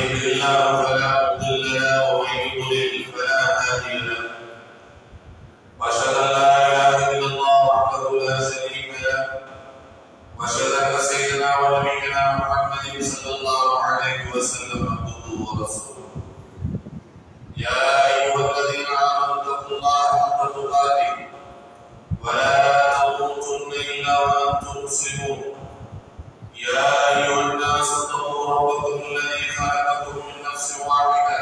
يهده الله فلا مضل له ومن يضلل فلا هادي له واشهد ان لا اله الا الله وحده لا شريك له واشهد ان سيدنا ونبينا محمد صلى الله عليه وسلم عبده ورسوله يا ايها الذين امنوا اتقوا الله حق تقاته ولا تموتن الا وانتم مسلمون يا ايها الناس اتقوا ربكم الذي خلقكم من نفس واحده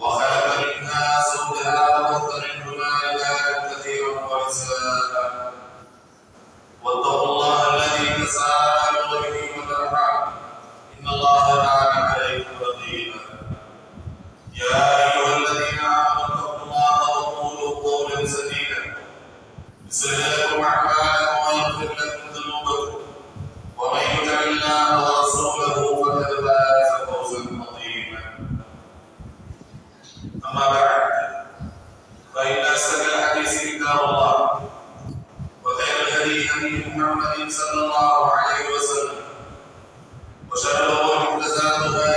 وخلق منها زوجها وبث منهما رجالا كثيرا ونساء واتقوا الله الذي تساءلون به والارحام ان الله كان عليكم رقيبا يا ايها الذين امنوا اتقوا الله وقولوا قولا سديدا يصلح لكم اعمالكم ويغفر لكم ذنوبكم ومن يطع الله ورسوله فقد فاز فوزا عظيما اما بعد فان اصدق الحديث كتاب الله وخير الهدي هدي محمد صلى الله عليه وسلم وشر الامور محدثاتها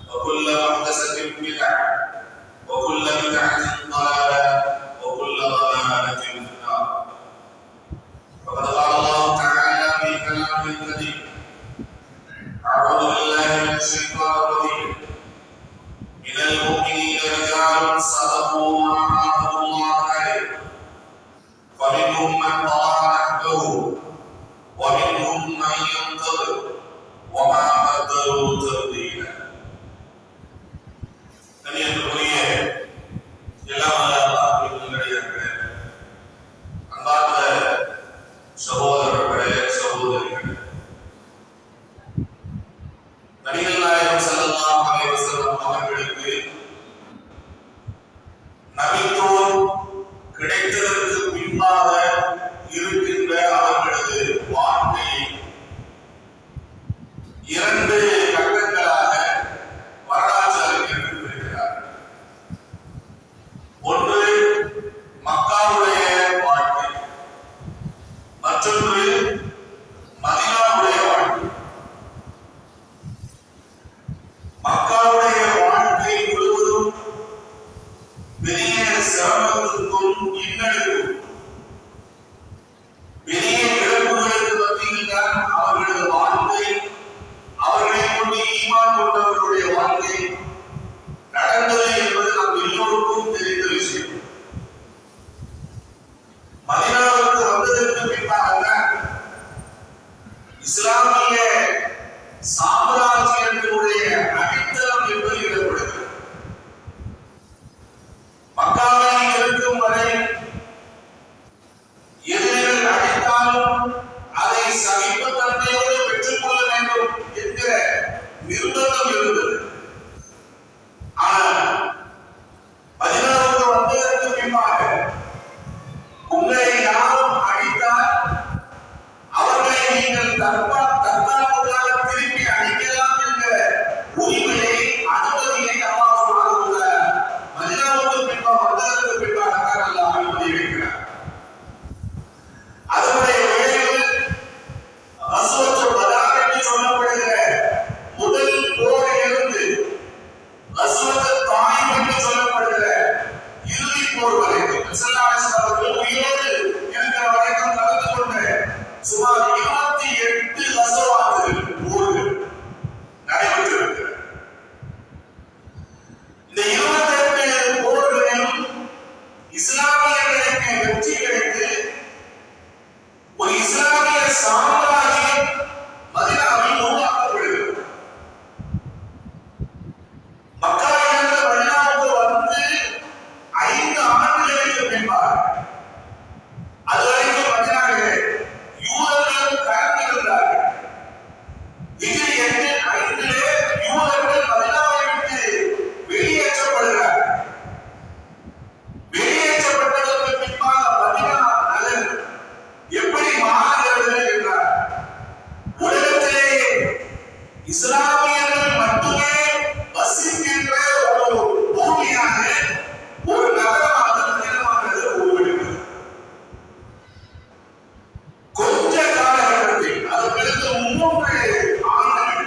وكل محدثه بدعه وكل بدعه ضلاله وكل ضلاله في النار وقد قال الله تعالى في كلامه الكريم اعوذ بالله من الشيطان الرجيم من المؤمنين رجال صدقوا ما عاهدوا الله عليه فمنهم من قضى نحبه ومنهم من ينتظر وما بدلوا تبديلا கண்ணியத்திற்குரிய எல்லாம் அல்லாஹ்வினுடைய அன்பார்ந்த சகோதரர்களே சகோதரிகளே, நபிகள் நாயகம் ஸல்லல்லாஹு அலைஹி வஸல்லம் அவர்களுக்கு நபித்துவம் கிடைத்ததற்கு பின்பாக இருக்கின்ற அவர்களது வாழ்க்கையை இரண்டு கட்டங்களாக வரலாற்று அறிஞர்கள் பிரிக்கிறார். ஒன்று மக்காவுடைய வாழ்க்கை, மற்றொன்று மதீனாவுடைய வாழ்க்கை. மக்காவுடைய வாழ்க்கை முழுவதும் பெரிய சிரமத்திற்கும் இன்னலுக்கும் பெரிய இழப்புகளுக்கு மத்தியில் தான் அவர்களது வாழ்க்கை, அவர்களை கொண்டு ஈமான் கொண்டவர்களுடைய வாழ்க்கை நடந்தது என்பது நம் எல்லோருக்கும் தெரிந்த விஷயம். மதீனாவுக்கு வந்ததற்கு பின்பாகத்தான் இஸ்லாமிய சாம்ராஜ்யத்தினுடைய அடித்தளம் என்பது இடப்படுகிறது. மக்காவில் இருக்கும் வரை எதிரிகள் அடித்தாலும் அதை சகிப்புத்தன்மையோடு பெற்றுக்கொள்ள வேண்டும் என்கிற நிர்பந்தம் இருந்தது. ஆனால் மதீனாவுக்கு வந்ததற்கு பின்பாக உங்களை யாரும் அடித்தால் அவர்களை நீங்கள் தற்காப்புக்காக திருப்பி அடிக்கலாம் என்கிற உரிமையை அனுமதியை அல்லாஹ் சுப்ஹானஹு வ தஆலா மதீனாவுக்கு பின்பாக வந்ததற்கு பின்பாக அல்லாஹ் அனுமதி வைக்கிறார். அதனுடைய விளைவு கஸ்வத்துல் பத்ர் என்று சொல்லப்படுகிற முதல் போரிலிருந்து கஸ்வத்துல் தாயிப் என்று சொல்லப்படுகிற இறுதி போர் வரைக்கும் ஸல்லல்லாஹு அலைஹி வஸல்லம் அவர்கள் உயிரோடு இருக்கிற வரைக்கும் நடந்து கொண்ட சுமார் 28 கஸ்வாத்துகள் போர்கள் நடைபெற்றிருக்கிறது. இந்த 28 போர்களிலும் இஸ்லாமியர்களுக்கு வெற்றி கிடைத்து ஒரு இஸ்லாமிய சாம்ராஜ்யம் மதீனாவில் உருவாக்கப்படுகிறது. மக்காவிலிருந்து மதீனாவுக்கு வந்து 5 ஆண்டுகளுக்கு பின்பாக அதுவரைக்கும் மதீனாவிலே யூதர்களும் கலந்திருந்தார்கள். ஹிஜ்ரி 5 யூதர்கள் மதீனாவை விட்டு வெளியேற்றப்படுகிறார்கள். வெளியேற்றப்பட்டதற்கு பின்பாக மதீனா நகர் எப்படி மாறுகிறது என்றால் உலகத்திலேயே இஸ்லாமியர்கள் மட்டுமே வசிக்கின்ற ஒரு பூமியாக ஒரு நகரமாக மதீனாவானது உருவெடுக்கிறது. கொஞ்ச காலகட்டத்தில் அதற்கு 3 ஆண்டுகள்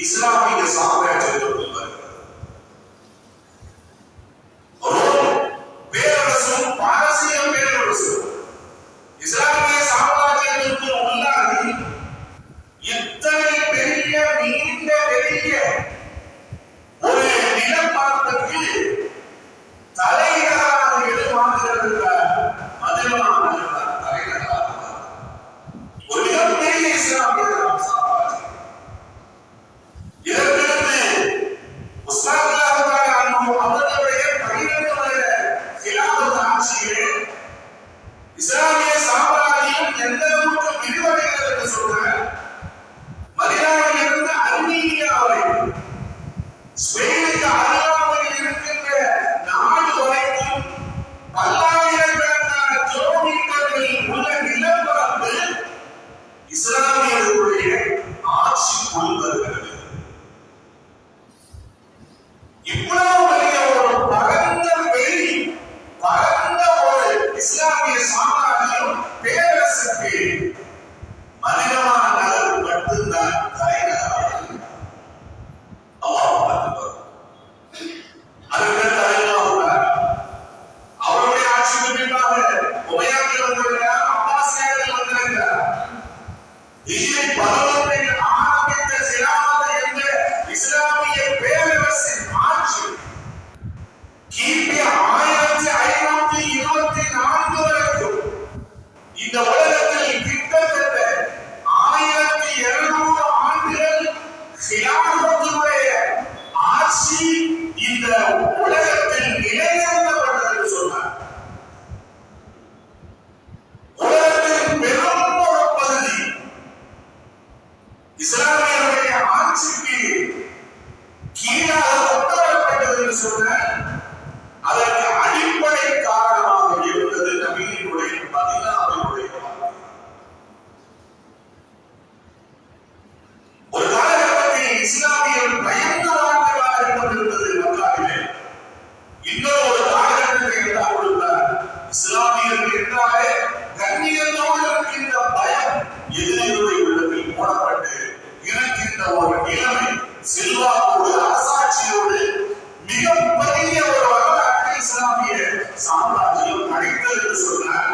இஸ்லாமிய சாம்ராஜ்யத்திற்குள் வருகிறது. பேரரசும் பாரசீக பேரரசும் இஸ்லாமிய சாம்ராஜ்யத்திற்குள் உள்ளாகி எத்தனை பெரிய நீண்ட பெரிய ஒரு நிலப்பரப்புக்கு தலைநகராக எடுமாறுகிற மதுரமான தலைநகராக ஒரு மிகப்பெரிய இஸ்லாமிய சாம்ராஜ்யம். இதற்கிருந்து அவர்களுடைய 12 வருட கிலாபத் ஆட்சியிலே இஸ்லாமிய சாம்ராஜ்யம் எந்த அளவுக்கு விரிவடைகிறது என்று சொல்றார். மதீனாவில் இருந்து அர்மீனியா வரைக்கும், ஸ்பெயினுக்கு அருகாமையில் இருக்கின்ற நாடு வரைக்கும் பல்லாயிரக்கணக்கான கிலோமீட்டர்களில் உள்ள நிலப்பரப்பு இஸ்லாமியர்களுடைய ஆட்சிக்குள் வருகிறது. இவ்வளவு பெரிய ஒரு பரந்த வெளி, பரந்த ஒரு இஸ்லாமிய சாம்ராஜ்யம் பேரரசுக்கு மனிதமான நகர் மட்டும்தான் தலைநகராக இருக்கிறது. அவருடைய ஆட்சிக்கு பின்பாக உமையாக்கள் வந்திருக்கிறார், அப்பாசியர்கள் வந்திருக்கிறார். ஹிஜ்ரி 11 ஆரம்பித்த சிலாமத் என்ற இஸ்லாமிய பேரரசின் ஆட்சி கிபி 1524 வரைக்கும் இந்த உலகத்தில் கிட்டத்தட்ட 1200 ஆண்டுகள் சிலாமத்துடைய ஆட்சி இந்த உலகத்தில் நிலைநிறுத்தப்பட்டது என்று சொன்னார். உலகத்தின் பெரும் ஒரு பகுதி இஸ்லாமியருடைய ஆட்சிக்கு கீழாக கொண்டு வரப்பட்டது என்று சொன்னார். அதற்கு அடிப்படை காரணமாக இருந்தது நபியினுடைய மதீனாவினுடைய ஒரு காலகட்டத்தில் இஸ்லாமியர் பயந்து வாழ்ந்த காலகட்டம் இருந்தது மக்காவிலே. இன்னொரு ஒரு காலகட்டத்தில் இருந்தால் கொடுத்தார். இஸ்லாமியர்கள் என்றாலே கண்ணியத்தோடு இருக்கின்ற பயம் எதிரிகளுடைய உள்ளத்தில் போடப்பட்டு இருக்கின்ற ஒரு நிலைமை, செல்வாக்கோடு அரசாட்சியோடு மிகப்பெரிய ஒரு வரலாற்றை இஸ்லாமிய சாம்ராஜ்யம் அடைத்தது என்று சொன்னார்.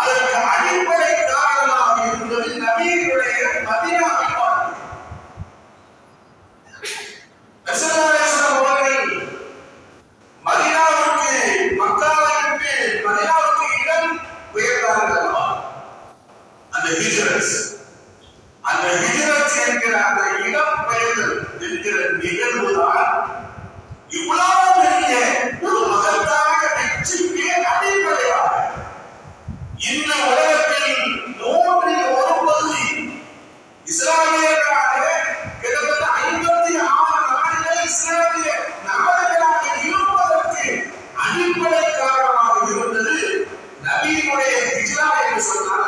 அதற்கு அடிப்படை காரணமாக இருந்தது நபியினுடைய மதீனாவில் வாழ்க்கை. அவர்கள் மதீனாவுக்கு, மக்காவை விட்டு மதீனாவுக்கு இடம் பெயர்ந்தார்கள். அந்த ஹிஜ்ரத் என்கிற அந்த இடம் பெயர்தல் என்கிற நிகழ்வுதான் இவ்வளவு பெரிய ஒரு மகத்தான வெற்றிக்கு அடிப்படையாக இந்த உலகத்தில் 3 ஒரு பகுதி இஸ்லாமியர்களாக கிட்டத்தட்ட 56 நாடுகள் இஸ்லாமிய நாடுகளாக இருப்பதற்கு அடிப்படை காரணமாக இருந்தது நபியினுடைய ஹிஜ்ரா என்று சொன்னால்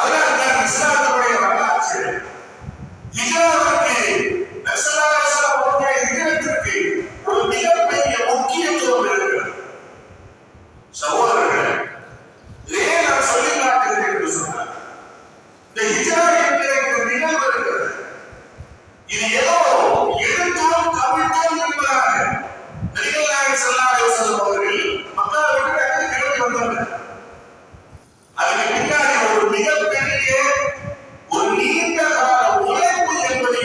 அதனால்தான் இஸ்லாமுடைய வரலாற்று ஹிஜ்ராவுக்கு ஹிஜ்ரத்திற்கு ஒரு மிகப்பெரிய முக்கியத்துவம் இருக்கிறது. சகோதரர்களே, இதையே நான் சொல்லி காட்டுகிறேன் என்று சொன்னார். இந்த ஹிஜ்ரா என்கிற இந்த நிகழ்வு இருக்கிறது. இது ஏதோ எழுத்தோம் கவிழ்த்தோம் என்பதாக நபிகள் நாயகம் ஸல்லல்லாஹு அலைஹி வஸல்லம் அவர்கள் மக்காவை விட்டு அங்கே கிளம்பி வந்தார்கள். அதுக்கு பின்னாடி ஒரு மிகப்பெரிய ஒரு நீண்ட கால உழைப்பு என்பது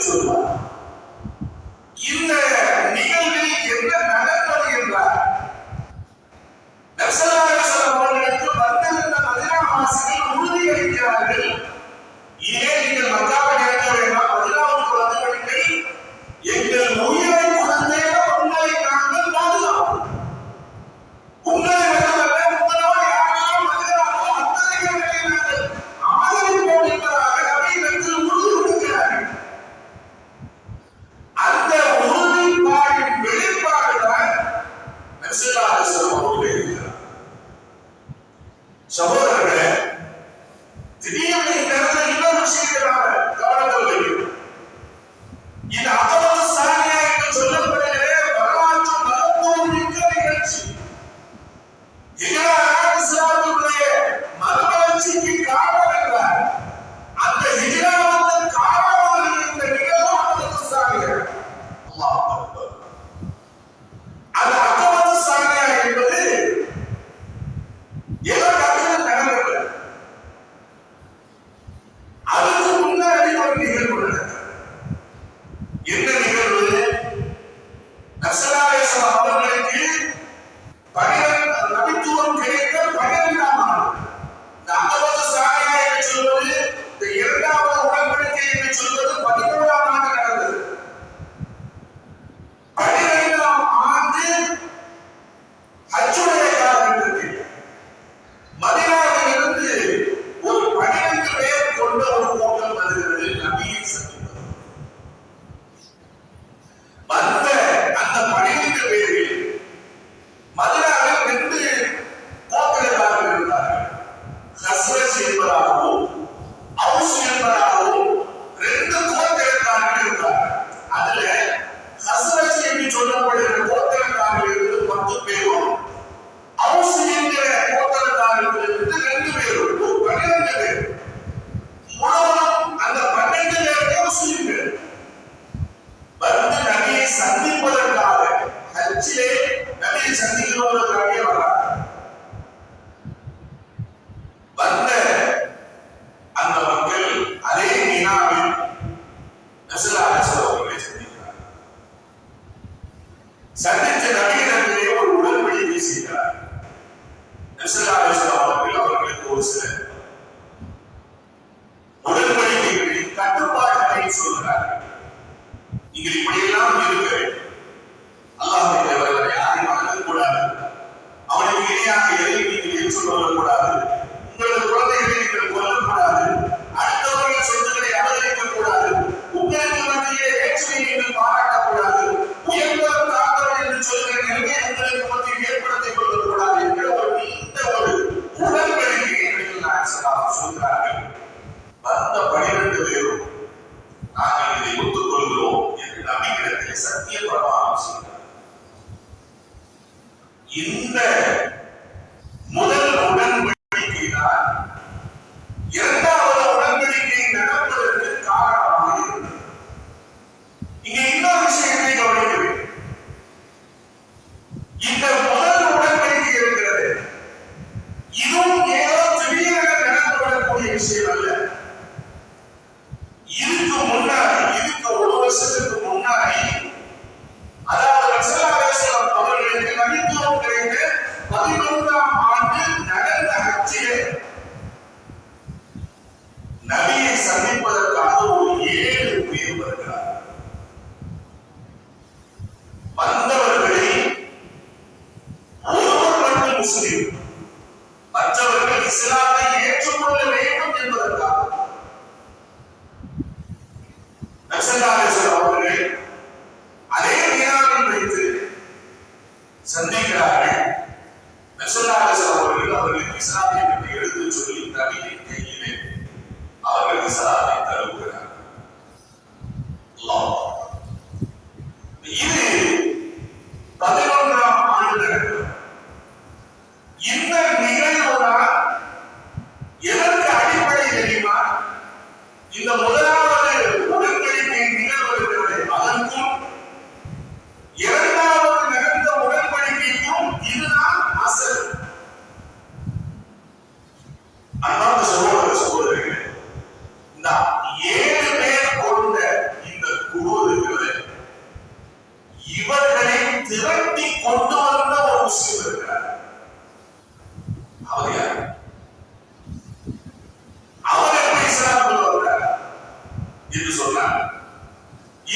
என்று சொல்வார். இந்த நிகழ்வில் என்ன நடந்தது என்றார், நபி ஸல்லல்லாஹு அலைஹி வஸல்லம் அவர்களுக்கு வந்திருந்த மதீனாவாசிகள் உறுதியளிக்கிறார்கள், ஏன் நீங்கள் மக்காவை இறங்க வேண்டாம், மதீனாவுக்கு வந்து விடுங்கள், எங்கள் உயிரை கொடுத்தே உங்களை நாங்கள் பாதுகாப்போம். உங்களை மட்டுமல்ல, உங்களோடு யாரெல்லாம் வருகிறார்களோ அத்தனை பேரை நாங்கள் ஆதரிப்போம் என்பதாக நபியிடத்தில் உறுதி கொடுக்கிறார்கள். அந்த உறுதிப்பாடின் வெளிப்பாடுதான் நபி ஸல்லல்லாஹு அலைஹி வஸல்லம் அவர்கள் இருக்கிறார். சகோதரர்களே, திடீர்னு இந்த இடத்துல இன்னொரு விஷயத்தை நாம கவனத்தில் வைக்கணும். இந்த அகமது சானியா என்று சொல்லப்படுகிற வரலாற்று மகத்துவம் மிக்க நிகழ்ச்சி இஸ்லாமுடைய மறுமலர்ச்சிக்கு காரணம் என்றார். அந்த ஹிஜ்ராவுக்கு காரணமாக இருந்த நிகழ்வு அகமது சானியா. அல்லாஹ் அக்பர். அந்த அகமது சானியா என்பது ஏதோ டக்குனு நடந்தது. அதுக்கு முன்னாடி ஒரு நிகழ்வு நடந்தது. என்ன நிகழ்வு? நபி ஸல்லல்லாஹு அலைஹி வஸல்லம் அவர்களுக்கு நபித்துவம் கிடைத்த 12ஆம் ஆண்டு. இந்த அகமது சானியா என்று சொல்வது, இந்த இரண்டாவது உடன்படிக்கை என்று சொல்வது 11ஆம் ஆண்டு நடந்தது. 12ஆம் ஆண்டு ஹஜ்ஜுடைய காலகட்டத்தில் மதீனாவிலிருந்து ஒரு 12 பேர் கொண்ட ஒரு கூட்டம் வருகிறது நபியை சந்திப்பது. வந்த அந்த 12 பேரில் மதீனாவில் 2 கோத்திரக்காரர்கள் இருந்தார்கள். ஹஸ்ரஜ் என்பதாகவும் அவுஸ் என்பதாகவும் 2 கோத்திரக்காரர்கள் இருந்தார்கள். அதுல ஹஸ்ரஜ் என்று சொல்லப்படுகிற கோத்திரக்காரர்களிலிருந்து 10 பேரும், அவுஸ் என்கிற கோத்திரக்காரர்களிலிருந்து 2 பேரும், 12 பேர். முழுவதும் அந்த 12 பேருமே முஸ்லிம்கள். வந்து நபியை சந்திப்பதற்காக, ஹஜ்ஜிலே நபியை சந்திக்கிறவர்களுக்காக வராங்க. வந்த அந்த மக்கள் அதே மீனாவில் நபி ஸல்லல்லாஹு அலைஹி வஸல்லம் அவர்களை சந்திக்கிறார். சந்தித்த நபியிடத்திலே ஒரு உடன்படிக்கை செய்கிறார். நபி ஸல்லல்லாஹு அலைஹி வஸல்லம் அவர்களுக்கு ஒரு சில உடன்படிக்கைகளின் கட்டுப்பாடுகளை சொல்கிறார்கள். நீங்கள் இப்படியெல்லாம் இருக்க வேண்டும். அல்லாஹ்வை தவிர யாரையும் வணங்கக்கூடாது. அவனுக்கு இணையாக எதையும் நீங்கள் ஏற்றுக்கொள்ளக்கூடாது. உங்களது குழந்தைகளை நீங்கள் கொல்லக்கூடாது. அடுத்தவர்கள் சொத்துக்களை அபகரிக்கக்கூடாது. உங்களுக்கு மத்தியிலே வேற்றுமையை நீங்கள் பாராட்டக்கூடாது. உயர்ந்தவர் தாழ்ந்தவர் என்று சொல்கிற நிலையை உங்களுக்கு மத்தியில் ஏற்படுத்திக் கொள்ளக்கூடாது என்கிற ஒரு நீண்ட ஒரு உடன்படிக்கையை சொல்கிறார்கள். வந்த 12 பேரும் நாங்கள் இதை ஒத்துக்கொள்கிறோம் என்று நபியிடத்திலே சத்திய பிரமாணம் செய்தார். இந்த முதல் உடன்படிக்கை தான் இரண்டாவது உடன்படிக்கை நடப்பதற்கு காரணமாக இருந்தது. இங்கே இன்னொரு விஷயத்தை கவனிக்க வேண்டும். இந்த முதல் உடன்படிக்கை இருக்கிறது, இதுவும் ஏதோ திடீரென நடந்துவிடக்கூடிய விஷயம் அல்ல. இதுக்கு 1 வருஷத்துக்கு முன்னாடி, அதாவது நபி ஸல்லல்லாஹு அலைஹி வஸல்லம் அவர்களுக்கு நபித்துவம் கிடைத்த 11ஆம் ஆண்டு நடந்த ஹஜ்ஜிலே நபியை சந்திப்பதற்காக ஒரு 7 பேர் வருகிறார். வந்தவர்களில் ஒருவர் மட்டும் முஸ்லிம், மற்றவர்கள் இஸ்லாத்தை ஏற்றுக்கொள்ள வேண்டும் என்பதற்காக நபி ஸல்லல்லாஹு அலைஹி வஸல்லம் அவர்கள் அதே மீனாவில் வைத்து சந்திக்கிறார்கள். நபி ஸல்லல்லாஹு அலைஹி வஸல்லம் அவர்களுக்கு இஸ்லாத்தை பற்றி எடுத்து சொல்லி நபியின் கையிலே அவர்கள் இஸ்லாத்தை தருகிறார்கள். அல்லாஹ். இது 11ஆம் ஆண்டு நடக்கிறது. இந்த நிகழ்வுதான் எதற்கு அடிப்படை தெரியுமா? இந்த முதலாவது உடன்படிக்கை நிகழ்வு இருக்கிறது,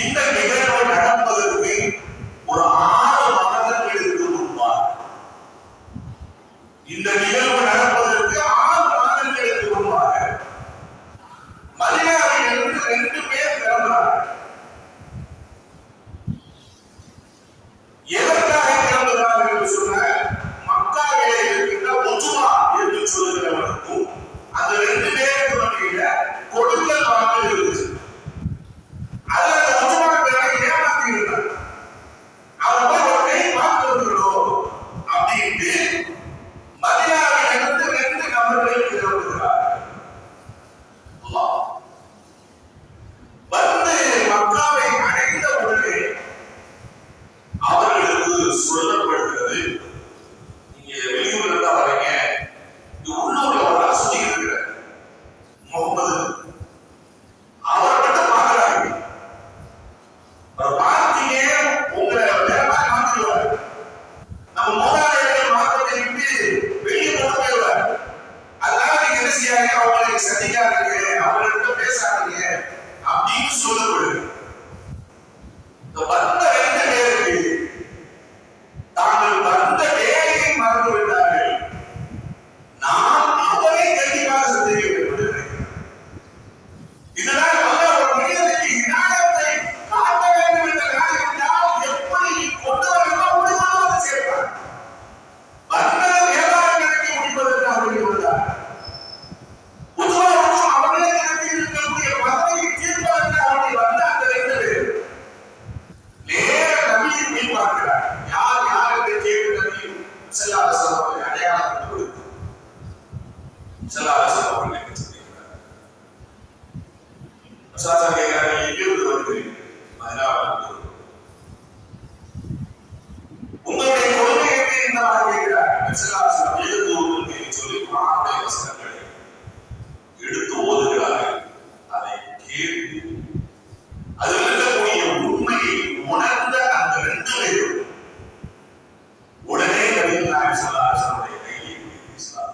இந்த நிகழ்வு நடப்பதற்கு ஒரு 6 மாதங்களுக்கு முன்பாக, இந்த நிகழ்வு நடப்பதற்கு 6 மாதங்களுக்கு முன்பாக மதீனாவிலிருந்து 2 பேர் கிளம்புறாங்க. எதற்காக கிளம்புகிறார்கள் என்று சொன்ன மக்காவிலே இருக்கின்ற உஜ்மா என்று சொல்லுகிறவனுக்கும் அந்த 2 பேருக்கு மத்தியில கொடுக்கல் வாங்கல் இருந்துச்சு. அதுல அந்த உஜ்மா பேரை ஏமாத்தி இருந்தார். அவர் போய் ஒரு கை பார்த்து வந்துடும் அப்படின்ட்டு மதீனாவிலிருந்து 2 நபர்கள் கிளம்புகிறார். வந்து மக்காவை அடைந்த உடனே அவர்களுக்கு சொல்லப்படுகிறது, நீங்க வெளியூர்ல இருந்தா வரீங்க, உள்ளூர்ல ஒரு சுத்தி இருக்கிற முகமது அவரை மட்டும் பாக்குறாங்க. அவர் பார்த்தீங்க உங்களை வேற மாதிரி மாத்திடுவார். நம்ம மூதாதையர்கள் மாற்றத்தை விட்டு வெளியே கொண்டு போயிடுவார். அதனால நீங்க என்ன செய்யாங்க, அவங்களுக்கு சந்திக்காதீங்க, அவங்கள்ட்ட பேசாதீங்க அப்படின்னு சொல்லப்படுது. வந்த 2 பேருக்கு தாங்கள் வந்த வேலையை மறந்து விட்டார்கள். நாம் அவரை தெளிவாக சந்திக்க வேண்டும். இதனால் அல்லாஹ் ஒரு மனிதனுக்கு இனாயத்தை காட்ட வேண்டும் என்ற காரணத்தால் எப்படி கொண்டு வரணுமோ அப்படி வந்து சேர்ப்பார். வந்த வேளாண்மைக்கு முடிப்பதற்கு அவர்கள் வந்தார். உஜ்மாவுக்கும் அவர்களே கணக்கில் இருக்கக்கூடிய பதவியை தீர்ப்பதற்கு அவர்கள் வந்த அந்த 2 பேர் நேர நபியை போய் பார்க்கிறார். யார் யார் என்று கேட்டு நபி ஸல்லல்லாஹு அலைஹி வஸல்லம் அடையாளம் கொடுத்து ஸல்லல்லாஹு அலைஹி வஸல்லம் அவர்களுக்கு சொல்கிறார். ரசூலுல்லாஹ் கேட்கிறார், எங்கிருந்து வருகிறீர்கள்? மதீனாவிலிருந்து. உங்களுடைய கொள்கை எப்படி என்று கேட்கிறார். ஸல்லல்லாஹு அலைஹி வஸல்லம் எழுந்து ஓதுங்கள் சொல்லி குர்ஆனுடைய வசனங்களை எடுத்து ஓதுகிறார்கள். அதை கேட்டு அதில் இருக்கக்கூடிய உண்மையை உணர்ந்த அந்த 2 பேரும் உடனே நபிகள் நாயகம் ஸல்லல்லாஹு அலைஹி வஸல்லம் கையை பிடித்து இஸ்லாத்தை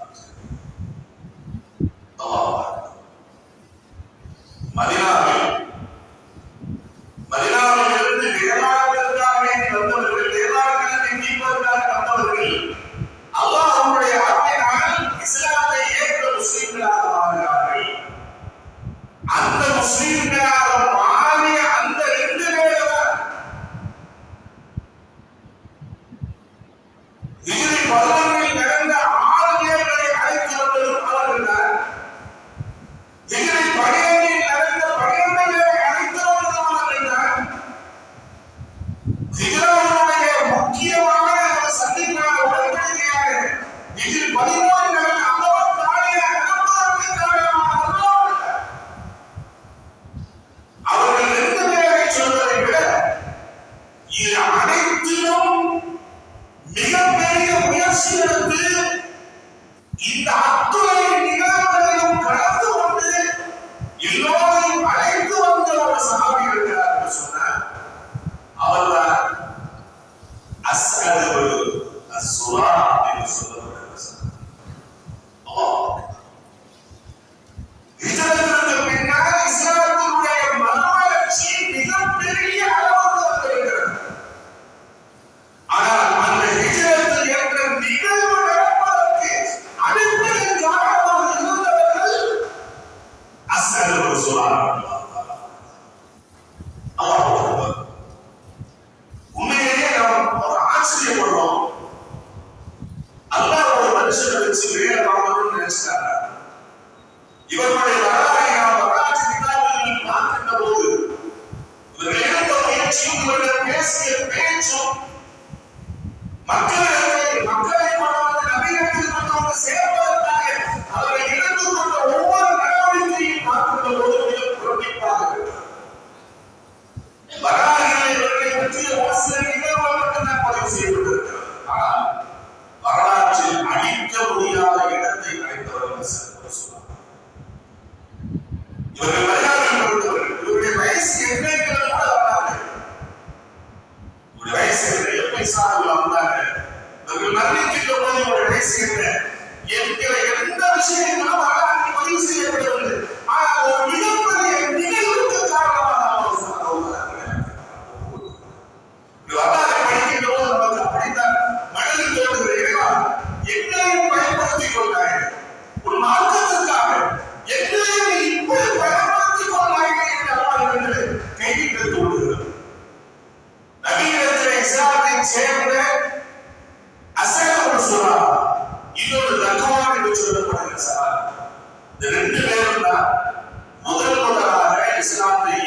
மதீனாவிலிருந்து வேளாண்மைக்காக வந்தவர்கள், வேளாண்மையை மீட்பதற்காக வந்தவர்கள் அல்லாஹ்வுடைய அருளினால் இஸ்லாத்தை ஏற்ற முஸ்லிம்களாக மாறுகிறார்கள். அந்த முஸ்லிம்களாக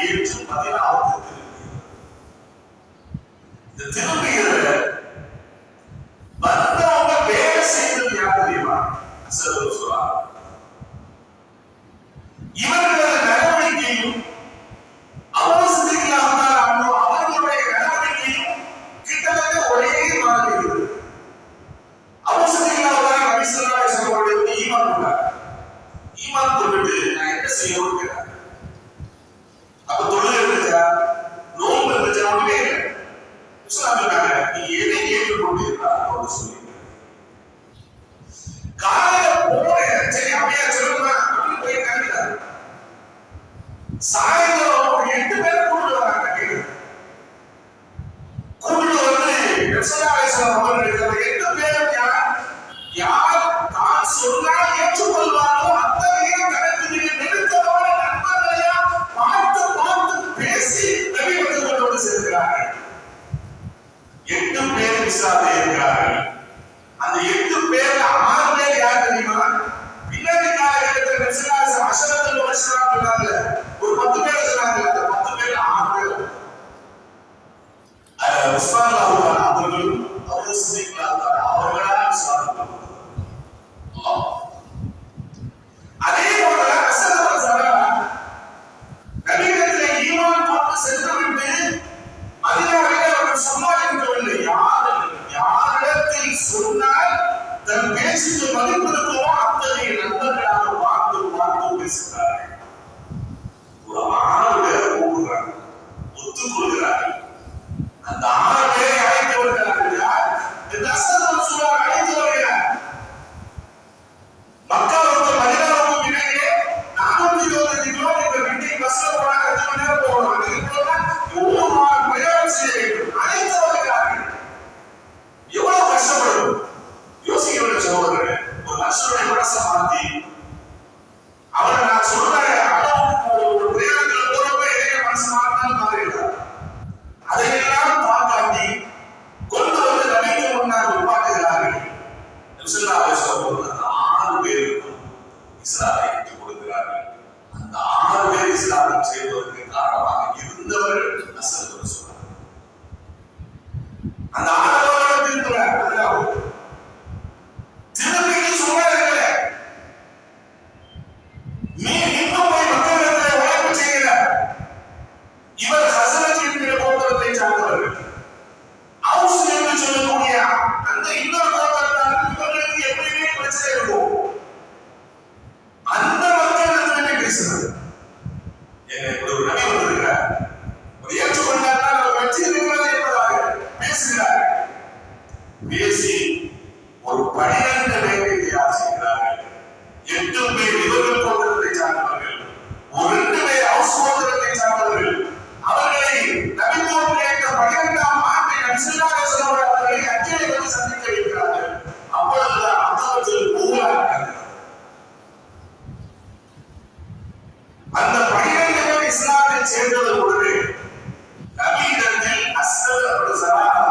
ஏற்று மதீனாவுக்கு திரும்பியதுல வந்தவங்க வேலை செய்தது யார் தெரியுமா? அஸ்ஸலாமு சொல்றாங்க. இவர்களது நடவடிக்கையும் அவர்களுடைய நடவடிக்கையும் கிட்டத்தட்ட ஒரே மாதிரி இருக்குது. அவசரங்களாக நபி ஸல்லல்லாஹு அலைஹி வஸல்லம் ஈமான் கொண்டார். ஈமான் கொண்டுட்டு நான் என்ன செய்யணும்னு கேட்டார். அப்ப தொழுகை இருந்துச்சா, நோன்பு இருந்துச்சா, ஒண்ணுமே இல்லை. சொன்னாங்க நீ எதை ஏற்றுக்கொண்டிருக்கா அப்படின்னு சொல்லி காலையில போறேன். சரி அப்படியே சொல்லுங்க அப்படின்னு போய் கேட்கிறார். சாயந்தரம் ஒரு 8 பேர் கூட்டு வராங்க. கூட்டு வந்து அவர்கள் 8 பேரும் யார் தான் சொன்னால் ஏற்றுக்கொள்வார்களோ அத்தகைய தனக்கு நெருக்கமான நண்பர்களையா பார்த்து பார்த்து பேசி நபி வந்து சேர்க்கிறார்கள். 8 பேர் இஸ்லாத்தை இருக்கிறார்கள். அந்த 8 பேர்ல 6 பேர் யார் தெரியுமா? பின்னாடி காலகட்டத்தில் நபிசுல்லாஹு அஷரத்துல் முபஷ்ஷிரீன் சொன்னாங்க. ஒரு 10 பேர் சொன்னாங்க. அந்த 10 பேர்ல 6 பேர் உஸ்மான் ரலியல்லாஹு அவர்களும் அபூ சித்திக் அவர்களால் இஸ்லாத்தை அதே போல அஸ்ஸலாமு அலைக்கும் நபியிடத்திலே ஈமான் கொண்டு சென்றுவிட்டு மதீனாவிலே அவர்கள் சம்பாதிக்கவில்லை. யாரிடத்தில் சொன்னால் தன் பேச்சுக்கு மதிப்பு இருக்குமோ அத்தகைய நண்பர்களாக பார்த்து பார்த்து பேசுகிறார்கள். ஒரு 6 பேரை கூப்பிடுறாங்க, ஒத்துக்கொள்கிறார்கள். அந்த 6 பேரை அழைத்து வருகிறார்கள். யார்? அஸ்ஸலாமு அலைக்கும் அழைத்து வருகிறார். மக்காவுக்கு மதீனாவுக்கு இடையே 420 கிலோமீட்டர் விண்டி பஸ்ல போனாங்க. 2 மணி நேரம் போகணும். அதுக்கு போனா ஒவ்வொரு நாள் பிரயாணம் செய்ய வேண்டும். அழைத்து வருகிறார்கள். எவ்வளவு கஷ்டப்படும் யோசிக்க வேண்டும் சகோதரர்களே. ஒரு மனுஷனுடைய மனசை மாற்றி அவரை நான் சொல்றேன் ஒரு பிரயாணத்தில் போறப்ப எதைய மனசு மாறினாலும் மாறிடுறார். அதையெல்லாம் பாக்காட்டி கொண்டு வந்து நபிக்கு முன்னால் உருவாக்குகிறார்கள். நபிஸல்லல்லாஹு அலைஹி வஸல்லம் அந்த 6 பேருக்கும் இஸ்லாத்தை கற்றுக் கொடுக்கிறார்கள். அந்த 6 பேர் இஸ்லாத்தை செய்வதற்கு காரணமாக இருந்தவர்கள் அஸ்ஸலாமு சொல்றாங்க. அந்த 6 திரும்பிக்கு சும்மா இருக்கல. நீ இன்னும் போய் மக்களிடத்தில் உழைப்பு செய்யல. இவர் ஹஸரஜ் என்கிற கோத்திரத்தை சார்ந்தவர்கள். அவுஸ் என்று சொல்லக்கூடிய அந்த இன்னொரு கோத்திரத்தாருக்கு இவர்களுக்கு எப்பயுமே பிரச்சனை இருக்கும். அந்த மக்களிடத்திலே பேசுறது. ஒரு நபி வந்திருக்கிறார். ஒரு ஏற்றுக்கொண்டார் அவர் வெற்றி இருக்கிறது என்பதாக பேசுகிறார். பேசி ஒரு 12 பேரை தயார் செய்கிறார்கள். 8 பேர் இவர்கள் கோத்திரத்தை சார்ந்தவர்கள், ஒரு 2 பேர் அவுஸ் கோத்திரத்தை சார்ந்தவர்கள். அவர்களை நபித்துவம் கேட்ட 12ஆம் ஆண்டில் நபிஸல்லல்லாஹு அலைஹி வஸல்லம் அவர்களை அஜ்ஜிலே வந்து சந்திக்க வைக்கிறார்கள். அப்பொழுதுதான் அவர்கள் உருவாகிறார்கள். அந்த 12 பேர் இஸ்லாத்தை சேர்ந்தது உடனே நபியிடத்தில் அஸ்ஸல் அப்து ஸலாஹ்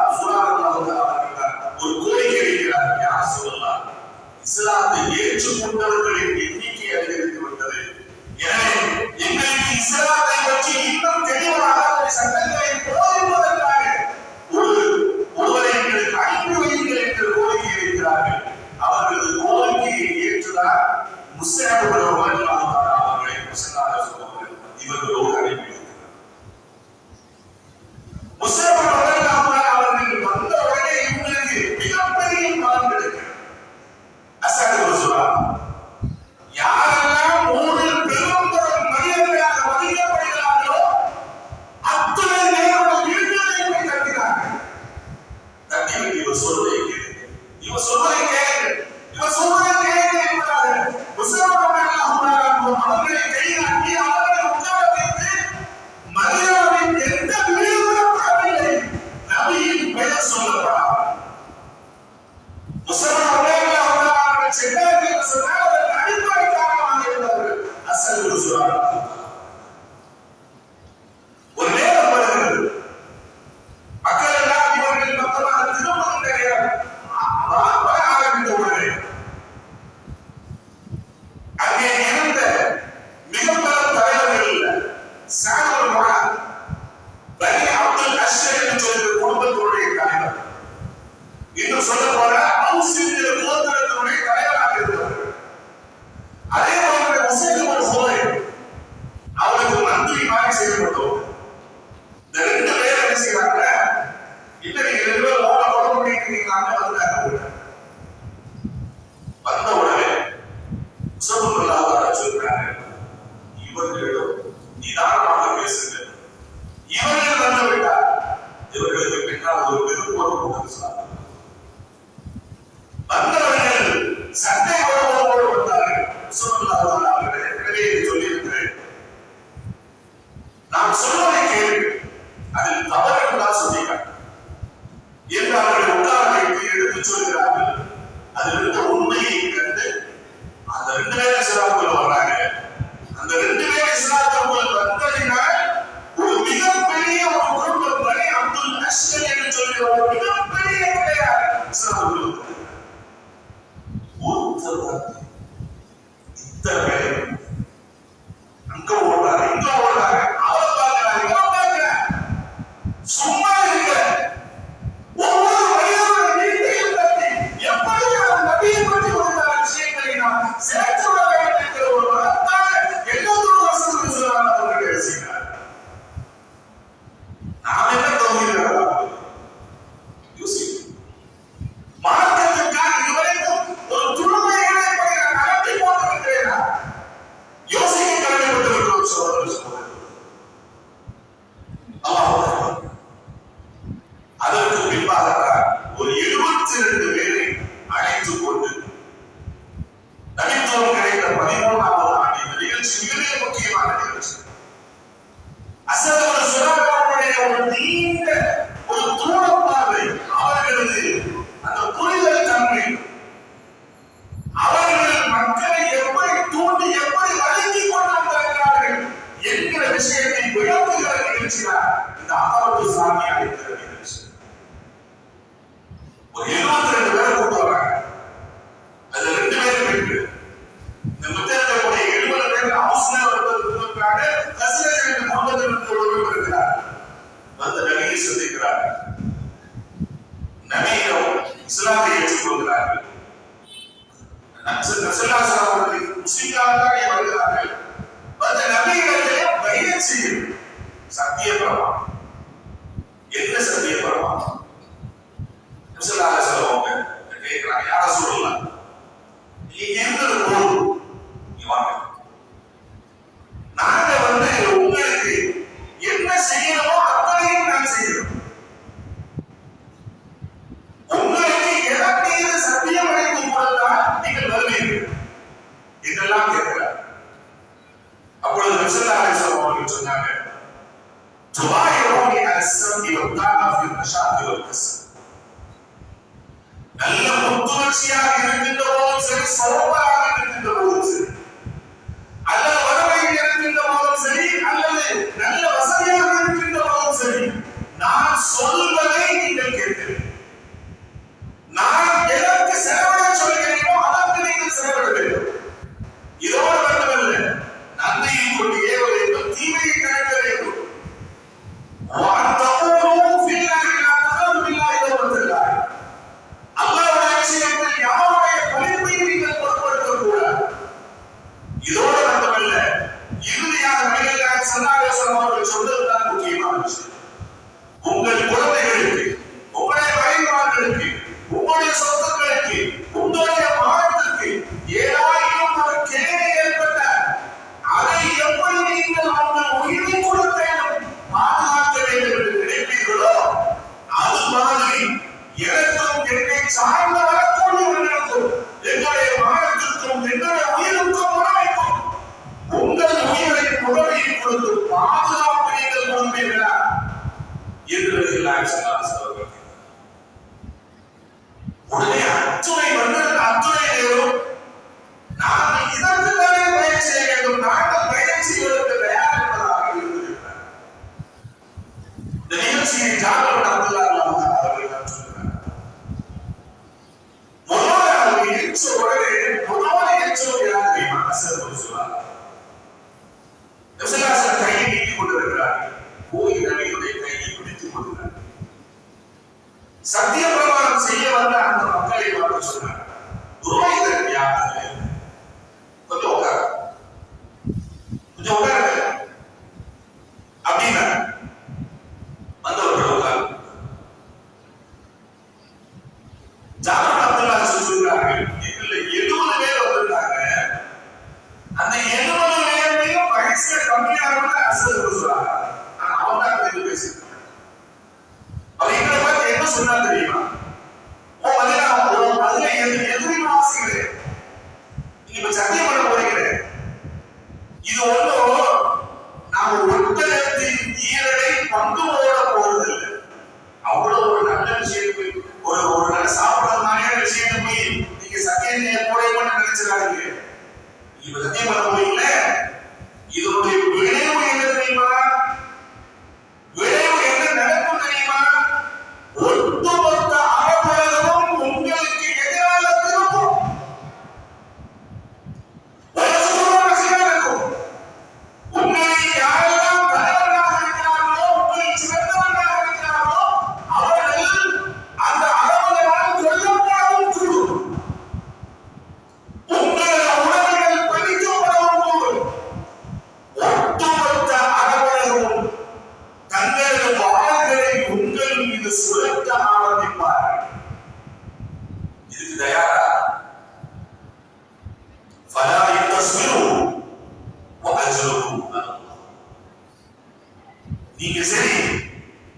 ஒரு கோரிக்கை வைக்கிறார். யார் சொல்லலாம், இஸ்லாத்தை ஏற்றுக்கொண்டவர்களின் எண்ணிக்கை அதிகரித்து விட்டது. எனவே எங்களுக்கு இஸ்லாத்தை பற்றி இன்னும் தெளிவாக சட்டங்களை போதிப்பதற்காக ஒருவரை எங்களுக்கு அனுப்பி வையுங்கள் என்று கோரிக்கை வைக்கிறார்கள். அவர்களது கோரிக்கையை ஏற்றுதான் முஸ்அப் இப்னு உமைர் அவர்களை இவர்களோடு அனுப்பி வைக்கிறார். முஸ்அப் இப்னு உமைர் அவர்கள் வந்த உடனே இவங்களுக்கு மிகப்பெரிய பலன் கிடைக்கிறது. அஸ்ஸலாமு சொல்றாங்க, யாரெல்லாம் 3 பெரும்பெரும் மனிதர்களாக மதிக்கப்படுகிறார்கள் நான் சொல்வதை கேளு, அதில் தவறு இருந்தால் சொல்லிக்காட்டு என்று அவர்கள் உட்கார வைத்து எடுத்து சொல்கிறார்கள். அதில் இருந்த உண்மையை கண்டு அந்த 2 பேர் இஸ்லாத்துக்குள்ள வர்றாங்க. அந்த 2 பேர் இஸ்லாத்துக்குள்ள வந்ததினால் ஒரு மிகப்பெரிய ஒரு குடும்பம் பனி அப்துல் அஷ்கல் என்று சொல்கிற ஒரு மிகப்பெரிய கிடையாது இஸ்லாத்துக்குள்ள இத்தனை அங்க ஓடுறாரு, இங்க ஓடுறாரு, அவரை பார்க்கிறாரு, இவரை பார்க்கிறார். சும்மா இருக்க ஒவ்வொரு மனிதனுடைய வீட்டையும் பற்றி எப்படி அவர் நபியை பற்றி கொடுத்த விஷயங்களை நாம் சேர்த்து வர வேண்டும் என்கிற ஒரு மனத்தால் எல்லோரும் வசூல் சொல்லுவாங்க. அவர்கள் பேசுகிறார். நாம் என்ன தோன்றுகிறோம் யோசிக்க மார்க்கத்திற்காக இதுவரைக்கும் ஒரு துணுமைகளை நடத்தி போட்டிருக்கிறேனா? யோசிக்க கடமைப்பட்டிருக்கிறோம் சோதரர் சோதரர். அதற்கு பின்பாக ஒரு 72 பேரை அழைத்துக் கொண்டு நபித்துவம் கிடைத்த 13ஆவது ஆண்டு இந்த நிகழ்ச்சி மிக முக்கியமான நிகழ்ச்சி. அசதுல் சுராவுடைய ஒரு நீண்ட ஒரு தூரப்பார்வை, அவர்களது அந்த புரிதல் தன்மை, அவர்கள் மக்களை எப்படி தூண்டி எப்படி வழங்கி கொண்டு வந்திருக்கிறார்கள் என்கிற விஷயத்தை விளக்குகிற நிகழ்ச்சிதான் இந்த அகமது சாமி அழைக்கிற நிகழ்ச்சி. ஒரு 72 பேரை கூட்டு வராங்க. அதுல 2 பேர் பெற்று இந்த முத்தரக்கூடிய 70 பேர் அவசரம் வருவதற்காக கசிலர் என்ற குடும்பத்திற்கு ஒருவர் இருக்கிறார். வந்து நபியை சந்திக்கிறார். நபியிடம் இஸ்லாத்தை ஏற்றுக்கொள்கிறார்கள். முஸ்லிம்களாக வருகிறார்கள். வந்து நபியிடத்திலே பையத் செய்யும் சத்தியப்பிரமா. என்ன சத்தியப்பிரமா? கேட்கிறாங்க, யார சொல்லலாம், நீங்க இருந்தது போதும், நாங்க வந்து உங்களுக்கு என்ன செய்யணுமோ அத்தனையும் நான் செய்யணும். உங்களுக்கு எதன் மீது சத்தியம் அடைந்து கொடுத்தால் நீங்கள் வருவீர்கள் இதெல்லாம் கேட்கிறார். அப்பொழுது ரசூலுல்லாஹி ஸல்லல்லாஹு அலைஹி வஸல்லம் சொன்னாங்க, துபாயிரோனி அஸ்ஸம்தி வத்தானா ஃபி நஷாதி வல் கஸ்ப். நல்ல புத்துணர்ச்சியாக இருக்கின்ற போதும் சரி, சோர்வாக இருக்கின்ற போதும் சரி, அல்லது வறுமையில் இருக்கின்ற போதும் சரி, அல்லது நல்ல வசதியாக இருக்கின்ற போதும் சரி, நான் சொல்வதை நீங்கள் கேட்கிறீர்கள். நான் எதற்கு செலவிட சொல்கிறேனோ அதற்கு நீங்கள் செலவிட வேண்டும். இதோடு மட்டுமல்ல, நன்மையை கொண்டு ஏவ வேண்டும், தீமையை தடுக்க வேண்டும். அல்லாஹ்வுடைய விஷயத்தில் யாருடைய பணிப்பையும் நீங்கள் பொருட்படுத்தக் கூடாது. இதோடு மட்டுமல்ல, இறுதியாக நபிகள் நாயகம் ஸல்லல்லாஹு அலைஹி வஸல்லம் அவர்கள் சொன்னதுதான் முக்கியமான விஷயம். உங்கள் குழந்தைகளுக்கு, உங்களுடைய மனைவிமார்களுக்கு, உங்களுடைய சொத்துக்களுக்கு, உங்களுடைய மானத்திற்கு ஏதாயிரம் ஒரு கேடு ஏற்பட்டால் அதை எப்படி நீங்கள் அவர்கள் உயிரை கொடுக்க வேண்டும், பாதுகாக்க வேண்டும் என்று நினைப்பீர்களோ, அது மாதிரி எனக்கும் என்னை சார்ந்த வரக்கூடியவர்களுக்கும் எங்களுடைய மானத்திற்கும் எங்களுடைய உயிருக்கும் உணவைக்கும் உங்கள் உயிரை உடமையை கொடுத்து பாதுகாப்பு நீங்கள் கொடுப்பீர்களா என்று சொன்னார்கள். உடனே அத்துணை வந்தது, அத்துணை நேரம் நாங்கள் இதற்கு தானே பயன் செய்ய வேண்டும், நாங்கள் பயன் செய்வதற்கு தயார் என்பதாக இருந்திருக்கிறார். இந்த நிகழ்ச்சியை ஜாபர் அப்துல்லா அவர்கள் தான் சொல்கிறார். முதலாவது எச்ச உடனே முதலாவது எச்சோடு யார் தெரியுமா? அசதுல் சுரா. ரசூலுல்லாஹி கையை நீட்டிக் கொண்டிருக்கிறார்கள். போய் நபியுடைய கையை பிடித்துக் கொள்கிறார். சத்திய பிரமாணம் செய்ய வந்த அந்த மக்களை பார்த்து சொன்னார், புரோகிதர் யாரு? கொஞ்சம் உட்கார, கொஞ்சம் உட்காருங்க அப்படின்னா வந்தவர்கள் உட்காரு. ஜாபர் அப்துல்லா சொல்கிறார்கள், எங்களை 70 பேர் வந்திருக்காங்க. அந்த 70 பேரையும் வயசுல கம்மியானவங்க அசதுல் சொல்றாங்க. ஆனா அவங்க தான் பேசுறாங்க. அவர் எங்களை பார்த்து என்ன சொன்னா தெரியுமா? அதுல எதிரின் வாசிக்கிறேன், நீங்க சத்தியம் பண்ண போறீங்களே, இது ஒன்றும் நாம ஒட்டகத்தின் பூமியில் சுழற்ற ஆரம்பிப்பார்கள். இதுக்கு தயாரா? ஃபலா யஸ்பிரு வ அஜ்ருஹு நீங்க சரி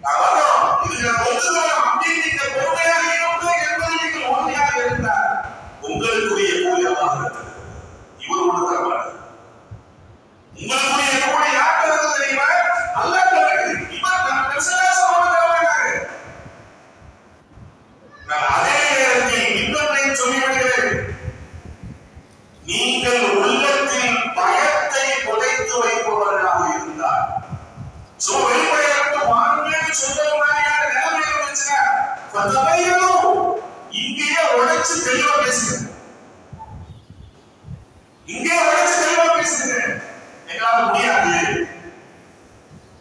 நான் வரோம் இதுல ஒத்துக்கிறோம் அப்படின்னு நீங்க பொறுமையாக இருக்கணும் என்பதை நீங்கள் உறுதியாக இருந்தால் உங்களுக்குரிய கூலி அல்லாஹ் தருவார். இவர் ஒன்று தருவார். உங்களுக்குரிய கூலி யார் தருவது தெரியுமா? அல்லாஹ் தருவார். இவர் நம்ம விசுவாசமாக தருவாங்க. நான் அதே நேரத்தில் இன்னொன்றையும் சொல்லிவிடுகிறேன். நீங்கள் உள்ளத்தில் பயத்தை புதைத்து வைப்பவர்களாக இருந்தால் வெளிப்படையாக வாங்கன்னு சொல்ற மாதிரியான நிலைமை இருந்துச்சுன்னா இங்கேயே உழைச்சு தெளிவா பேசுங்க. இங்கே உழைச்சு தெளிவா பேசுங்க. எங்களால முடியாது,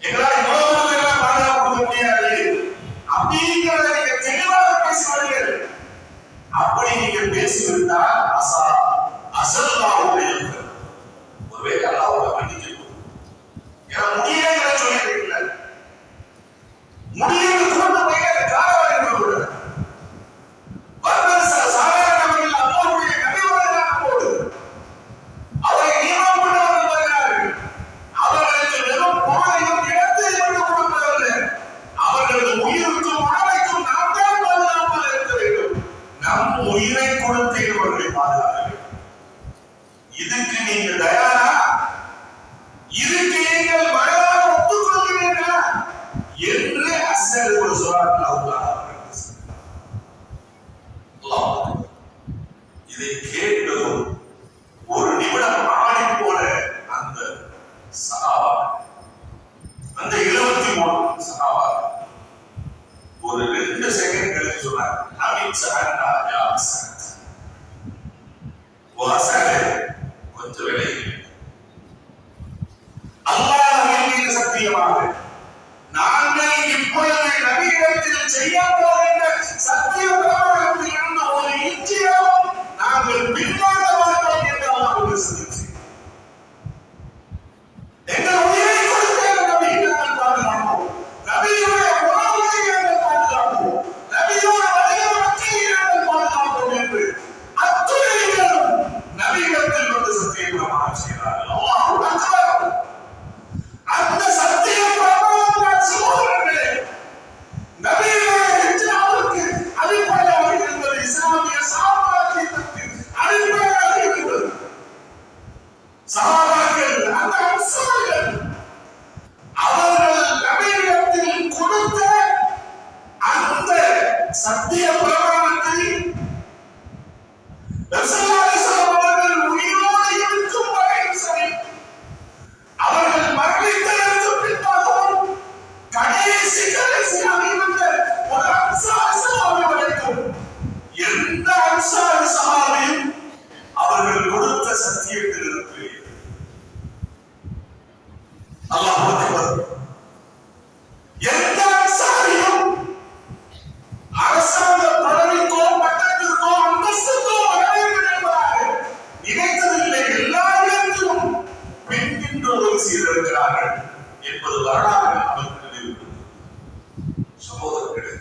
எங்களால் இவ்வளவு பாதுகாப்பு கொடுக்க முடியாது அப்படிங்கிறத நீங்க தெளிவாக பேசுவார்கள். அப்படி நீங்க பேசிவிட்டால் அசல்லாவுடைய ஒருவேளை அல்லாஹ்வை மன்னிக்கணும். ஏன்னா முடியல சொல்லிருக்கீங்க, முடியல கொண்டு போய் அந்த காலவாரி கூட வர்ணன் சாதாரணவர்கள் அல்லாஹ்வுடைய நபிவர்களாக போடு அவரை நியமனம் பண்ணவர்கள் வருகிறார்கள். அவர்களுக்கு வெறும் பொருளையும் இடத்தையும் விட்டு கொடுப்பதில்லை, அவர்களது உயிருக்கு உணவைக்கும் நாம் தான் பாதுகாப்பாக இருக்க வேண்டும். நம் உயிரை கொடுத்து இவர்களை பாதுகாக்க வேண்டும். இதுக்கு நீங்க தயாரா? இதுக்கு நீங்கள் மனதார ஒத்துக்கொள்கிறீர்களா என்று அஸ்ஸல் ஒரு சூரத்தில் அல்லாஹ் இதை கேட்டதும் ஒரு நிமிடம் ஆடி போன அந்த சஹாபா, அந்த 73 சஹாபா ஒரு 2 செகண்ட் கழிச்சு சொன்னார், அமித் சஹன்னா யா அஸ்ஸத் வாசலே கொஞ்சம் விலகி அல்லாஹ்வின் மீது சத்தியமாக நாங்கள் இப்பொழுது நபியிடத்தில் செய்ய போகின்ற சத்திய பிரமாணத்தில் இருந்து ஒரு இன்றியாவும் நாங்கள் பின்வாங்க மாட்டோம் என்று அல்லாஹ் சத்தியம். எங்கள் உயிரை கொடுத்து நபியை நாங்கள் பாதுகாப்போம், நபியுடைய உணவுகளை நாங்கள் பாதுகாப்போம், நபியோட வழிகாட்டலை நாங்கள் பாதுகாப்போம் என்று அத்துணைகளும் நபியிடத்தில் வந்து சத்திய பிரமாணம் செய்கிறார்கள். அல்லாஹ் அக்பர். அந்த சத்திய பிரமாணம் சகோதரர்களே நபியுடைய அவருக்கு அடிப்படையாக இருந்தது. இஸ்லாமிய சாம்ராஜ்யத்திற்கு அடிப்படையாக இருந்தது. சஹாபாக்கள் அந்த அன்சாரிகள் அவர்கள் நபியிடத்தில் கொடுத்த அந்த சத்திய பிரமாணத்தை அவர்கள் உயிரோடு இருக்கும் வரையும் சரி, அவர்கள் மரணித்ததற்கு பின்னாகவும் கடைசியாக இருந்த ஒரு அன்சாரி சஹாபி வரைக்கும் எந்த அன்சாரி சஹாபியும் அவர்கள் கொடுத்த சத்தியத்தில் இருக்கு. அல்லாஹ் அக்பர். எந்த அன்சாரியும் அரசாங்க பதவிக்கோ பட்டத்திற்கோ அந்தஸ்துக்கோ வர வேண்டும் என்பதாக நினைத்ததில்லை. எல்லா இடத்திலும் பெண்கின்ற ஒரு சீரழிக்கிறார்கள் என்பது வரலாறு அவர்கள் இருக்கிறது. சகோதரர்களே,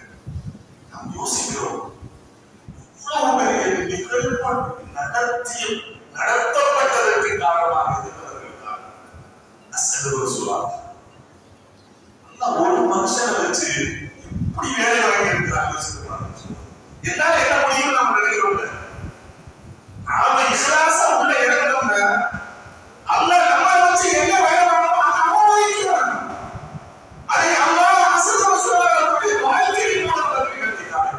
நாம் யோசிக்கிறோம், இவ்வளவு பெரிய நிகழ்வு நடத்தப்பட்டதற்கு காரணமாக இருந்தவர்கள் அஸ்ஸல் சொல்லுவாங்க. ஒரு மனுஷனை வச்சு இப்படி வேலை வாங்கி இருக்கிறாங்க. என்னால என்ன முடியும் நம்ம நினைக்கிறோம். நாம இஸ்லாசா உள்ள இறங்கணும்னா அல்லாஹ் நம்ம வச்சு என்ன வேலை வாங்கணுமோ அவன் வாங்கிக்கிறான். அதை அல்லாஹ் அஸ்ஸல் ரசூலுல்லாஹி வாழ்க்கையில் மூலமாக காட்டியிருக்கிறார்.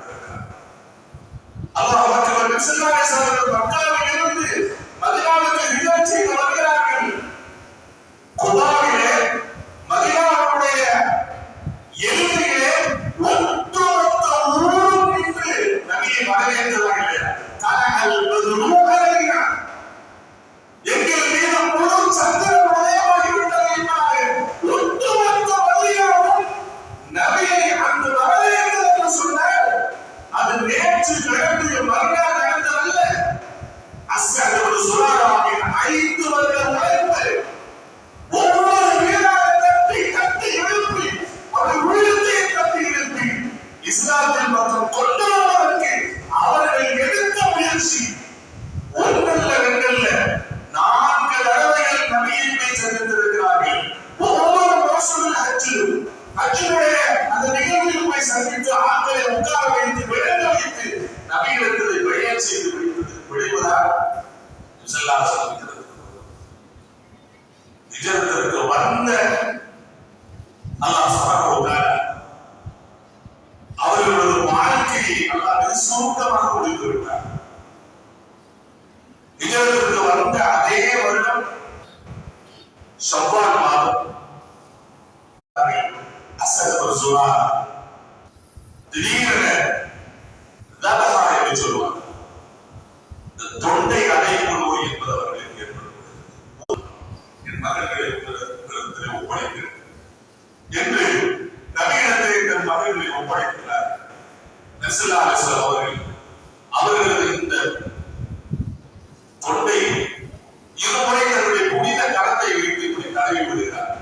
அல்லாஹ் அக்பர். ஸல்லல்லாஹு அலைஹி வஸல்லம் மக்காவில் இருந்து மதீனாவுக்கு ஹிஜ்ரத் செய்து வருகிறார்கள். குபாவிலே மதீனாவுடைய எல்லையிலே ஒட்டுமொத்த ஊரும் நின்று நபியை ஹஜ்ஜுடைய அந்த நிகழ்வில் போய் சந்தித்து ஆட்களை உட்கார வைத்து விளங்க வைத்து நபியிடத்தை பயன் செய்து விடுவதால் நிஜத்திற்கு வந்த அல்லாஹ் சுப்ஹானஹு வ தஆலா அவர்களது வாழ்க்கையை அல்லாஹ் சுருக்கமாக முடித்து விட்டார். நிஜத்திற்கு வந்த அதே வருடம் ஷவ்வால் மாதம் அசத் ஒரு சுரா திடீரென தபஹா என்று சொல்வார். தொண்டை அடைப்பு நோய் என்பது அவர்களுக்கு ஏற்படுகிறது. என் மகன்களை ஒப்படைக்கிறேன் என்று நபியிடத்தை தன் மகன்களை ஒப்படைக்கிறார். ஸல்லல்லாஹு அலைஹி வஸல்லம் அவர்களது இந்த தொண்டை இருமுறை தன்னுடைய புனித கரத்தை வைத்து இப்படி தடவி விடுகிறார்.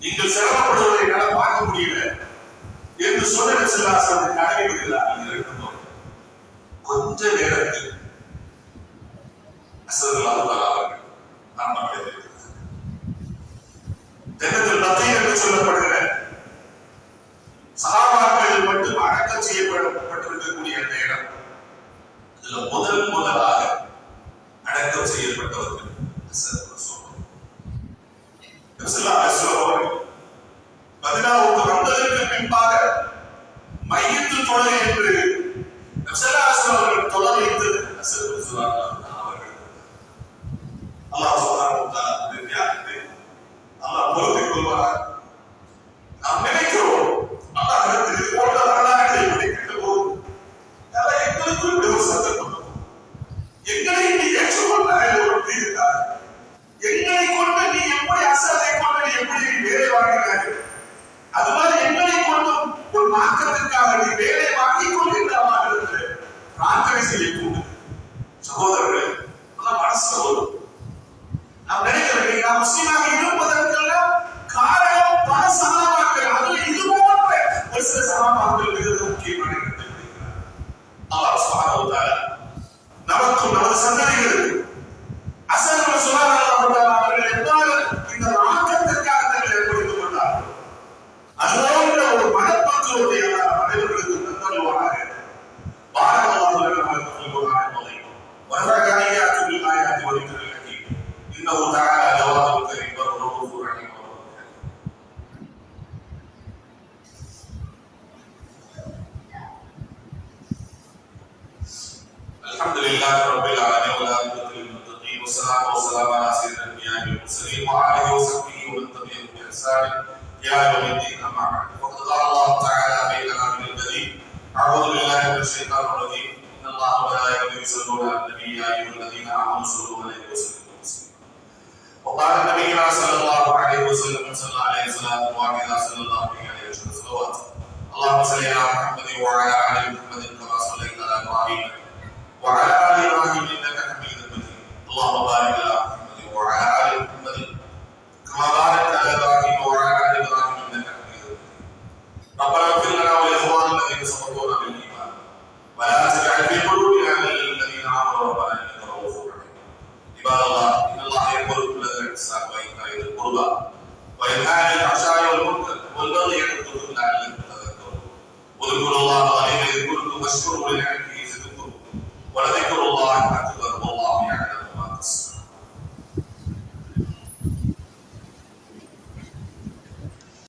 நீங்கள் சிரமப்படுவதை என்னால் பார்க்க முடியல என்று சொன்ன ஸல்லல்லாஹு அலைஹி வஸல்லம் தடவி விடுகிறார். கொஞ்ச நேரத்தில் என்று சொல்லப்படுகிற சஹாபாக்கள் மட்டும் அடக்கம் செய்யப்பட்டிருக்கக்கூடிய அந்த இடம், இதுல முதலாக அடக்கம் செய்யப்பட்டவர்கள் மதீனாவுக்கு வந்ததற்கு பின்பாக மையத்து தொழுகை என்று அவர்கள் தொலை வைத்து அல்லாஹ் சுப்ஹானஹு வ தஆலா அல்லாஹ் பொறுத்துக் கொள்வார். நாம் நினைக்கிறோம் அல்லாஹ் இது போன்ற வரலாற்றை படிக்கின்ற போது எங்களுக்கு ஒரு சந்தர்ப்பம், எங்களை நீ ஏற்றுக்கொள்ள ஒரு தீர்த்தார், எங்களை கொண்டு நீ எப்படி அசதை கொண்டு நீ எப்படி வேலை வாங்கினாய், அது மாதிரி எங்களை கொண்டும் ஒரு மாற்றத்திற்காக நீ வேலை வாங்கிக் கொள்கின்ற பிரார்த்தனை செய்யக்கூடும். சகோதரர்களே, மனசுல வரும். நாம் நினைக்கிறோம் நாம் முஸ்லீமாக இருப்பதற்கெல்லாம் காரணம் பல சகாபாக்கள். அதில் இது போன்ற ஒரு சில சகாபாக்கள் மிக முக்கியமான இடத்தை பிடிக்கிறார். அல்லாஹ் சுப்ஹானஹு வ தஆலா நமக்கும் நமது சந்ததிகளுக்கு அஸல் ரசூலுல்லாஹி அவர்கள் எவ்வாறு இந்த மாற்றத்திற்காக தங்களை ஏற்படுத்திக் கொண்டார்கள், அதுபோன்ற ஒரு மனப்பக்குவத்தை அனைவர்களுக்கு தந்தருவானாக. بارك الله لنا ولكم في القرآن العظيم ونفعني إياكم بالآيات والذكر الحكيم إنه تعالى جواد كريم ورؤوف رحيم. الحمد لله رب العالمين والعاقبة للمتقين والصلاة والسلام على سيد الأنبياء والمرسلين وآله وصحبه ومن تبعهم بإحسان إلى يوم الدين. أما بعد، فقد قال الله تعالى في كلامه الكريم: أعوذ بالله من الشيطان الرجيم إن الله وملائكته يصلون على النبي يا أيها الذين آمنوا صلوا عليه وسلموا تسليما. وقال النبي صلى الله عليه وسلم من صلى عليه صلاة واحدة صلى الله عليه وسلم صلوات. اللهم صل على محمد وعلى آل محمد كما صليت على إبراهيم وعلى آل إبراهيم إنك حميد مجيد. اللهم بارك على محمد وعلى آل محمد كما باركت على إبراهيم وعلى آل إبراهيم إنك حميد مجيد. ربنا اغفر لنا ولإخواننا الذين سبقونا بالإيمان ولا تجعل في قلوبنا غلا للذين آمنوا ربنا إنك رؤوف رحيم. عباد الله، إن الله يأمر بالعدل والإحسان وإيتاء ذي القربى وينهى عن الفحشاء والمنكر والبغي يعظكم لعلكم تذكرون. واذكروا الله العظيم يذكركم واشكروه لنعمه يزدكم ولذكر الله أكبر.